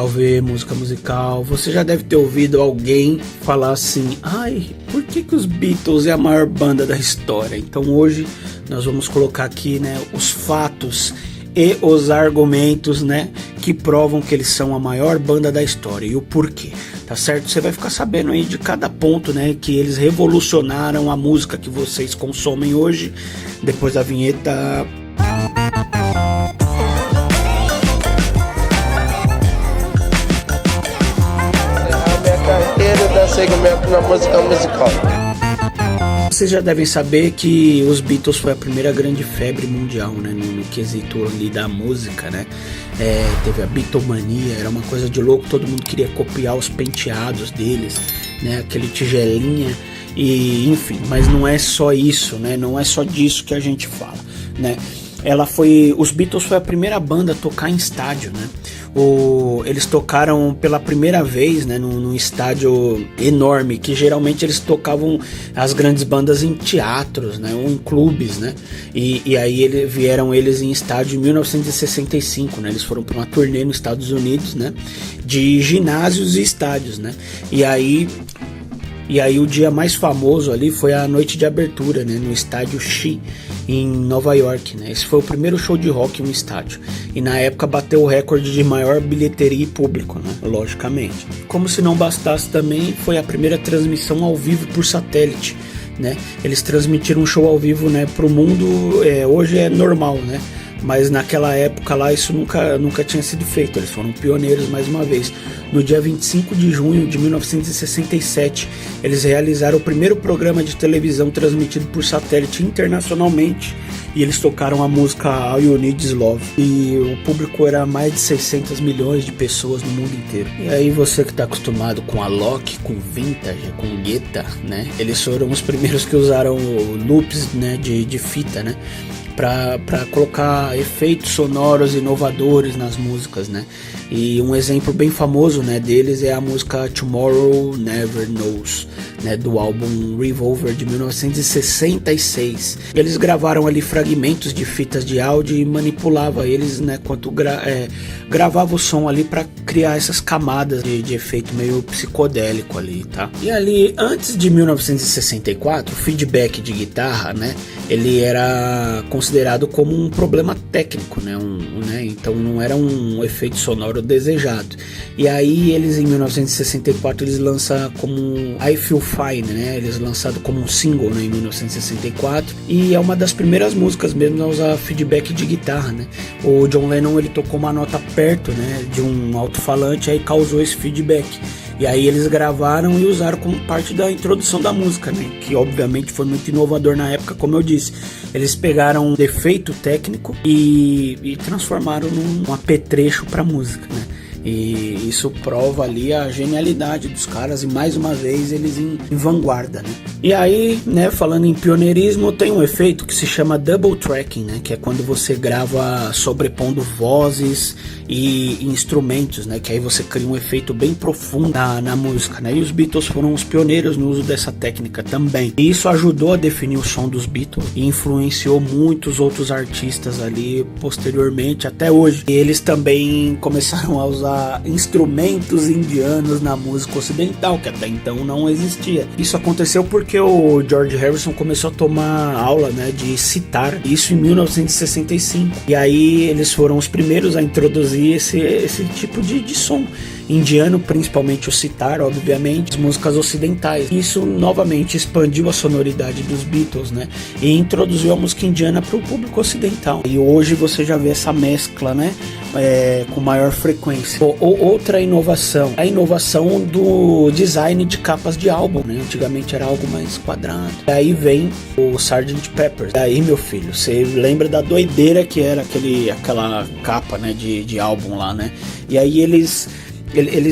Salve música musical. Você já deve ter ouvido alguém falar assim: ai, por que os Beatles é a maior banda da história? Então hoje nós vamos colocar aqui, né, os fatos e os argumentos, né, que provam que eles são a maior banda da história e o porquê, tá certo? Você vai ficar sabendo aí de cada ponto, né, que eles revolucionaram a música que vocês consomem hoje, depois da vinheta. Segmento na música musical. Vocês já devem saber que os Beatles foi a primeira grande febre mundial, né, no quesito ali da música, né? Teve a Beatlemania, era uma coisa de louco, todo mundo queria copiar os penteados deles, né? Aquele tigelinha e enfim, mas não é só isso, né? Não é só disso que a gente fala, né? Os Beatles foi a primeira banda a tocar em estádio, né? Eles tocaram pela primeira vez, né, num estádio enorme, que geralmente eles tocavam as grandes bandas em teatros, né, ou em clubes, né? E aí vieram eles em estádio em 1965, né? Eles foram para uma turnê nos Estados Unidos, né, de ginásios e estádios, né? E aí o dia mais famoso ali foi a noite de abertura, né, no estádio Shea, em Nova York, né? Esse foi o primeiro show de rock em um estádio. E na época bateu o recorde de maior bilheteria e público, né? Logicamente. Como se não bastasse também, foi a primeira transmissão ao vivo por satélite, né? Eles transmitiram um show ao vivo, né, pro mundo, hoje é normal, né? Mas naquela época lá isso nunca tinha sido feito. Eles foram pioneiros mais uma vez. No dia 25 de junho de 1967, eles realizaram o primeiro programa de televisão transmitido por satélite internacionalmente, e eles tocaram a música All You Need Is Love, e o público era mais de 600 milhões de pessoas no mundo inteiro. E aí você que está acostumado com a Lock, com Vintage, com Guetta, né? Eles foram os primeiros que usaram loops, né, de fita, né, para colocar efeitos sonoros inovadores nas músicas, né? E um exemplo bem famoso, né, deles é a música Tomorrow Never Knows, né, do álbum Revolver de 1966. Eles gravaram ali fragmentos de fitas de áudio e manipulava eles, né, quanto gravava o som ali para criar essas camadas de efeito meio psicodélico ali, tá? E ali, antes de 1964, o feedback de guitarra, né, ele era considerado como um problema técnico, né, então não era um efeito sonoro desejado. E aí eles, em 1964, eles lançam como I Feel Fine, né, eles lançaram como um single, né, em 1964, e é uma das primeiras músicas mesmo a usar feedback de guitarra, né? O John Lennon, ele tocou uma nota perto, né, de um alto-falante, aí causou esse feedback. E aí eles gravaram e usaram como parte da introdução da música, né? Que obviamente foi muito inovador na época, como eu disse. Eles pegaram um defeito técnico e transformaram num apetrecho para música, né? E isso prova ali a genialidade dos caras, e mais uma vez eles em vanguarda, né? E aí, né, falando em pioneirismo, tem um efeito que se chama double tracking, né, que é quando você grava sobrepondo vozes e instrumentos, né, que aí você cria um efeito bem profundo na música, né? E os Beatles foram os pioneiros no uso dessa técnica também. E isso ajudou a definir o som dos Beatles e influenciou muitos outros artistas ali posteriormente até hoje. E eles também começaram a usar instrumentos indianos na música ocidental, que até então não existia. Isso aconteceu porque o George Harrison começou a tomar aula, né, de sitar, isso em 1965. E aí eles foram os primeiros a introduzir esse tipo de som indiano, principalmente o sitar, obviamente, as músicas ocidentais. Isso novamente expandiu a sonoridade dos Beatles, né, e introduziu a música indiana para o público ocidental. E hoje você já vê essa mescla, né, com maior frequência. Outra inovação, a inovação do design de capas de álbum, né? Antigamente era algo mais quadrado. Aí vem o Sgt. Pepper. Daí, meu filho, você lembra da doideira que era aquela capa, né, de álbum lá, né? E aí eles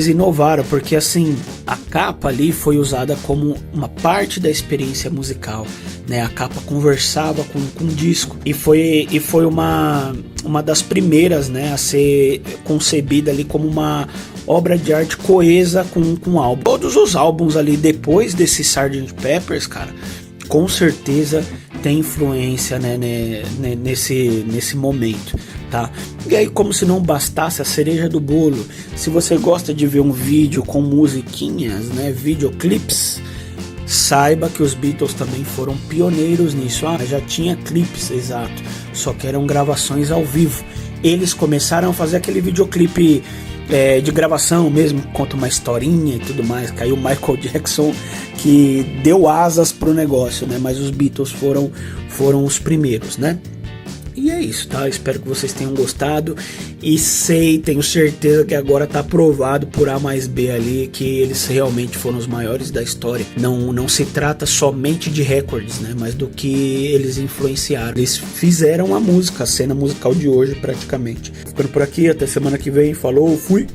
inovaram, porque assim, a capa ali foi usada como uma parte da experiência musical, né? A capa conversava com o disco, e foi uma das primeiras, né, a ser concebida ali como uma obra de arte coesa com o álbum. Todos os álbuns ali depois desse Sgt. Pepper's, cara, com certeza tem influência, né, nesse momento. tá? E aí, como se não bastasse a cereja do bolo, se você gosta de ver um vídeo com musiquinhas, né, videoclips, saiba que os Beatles também foram pioneiros nisso. Já tinha clipes, exato, só que eram gravações ao vivo. Eles começaram a fazer aquele videoclipe de gravação mesmo, conta uma historinha e tudo mais. Caiu o Michael Jackson, que deu asas pro negócio, né? Mas os Beatles foram os primeiros, né? E é isso, tá? Espero que vocês tenham gostado. E tenho certeza que agora tá provado por A mais B ali que eles realmente foram os maiores da história. Não se trata somente de recordes, né? Mas do que eles influenciaram. Eles fizeram a música, a cena musical de hoje praticamente. Ficando por aqui, até semana que vem. Falou, fui!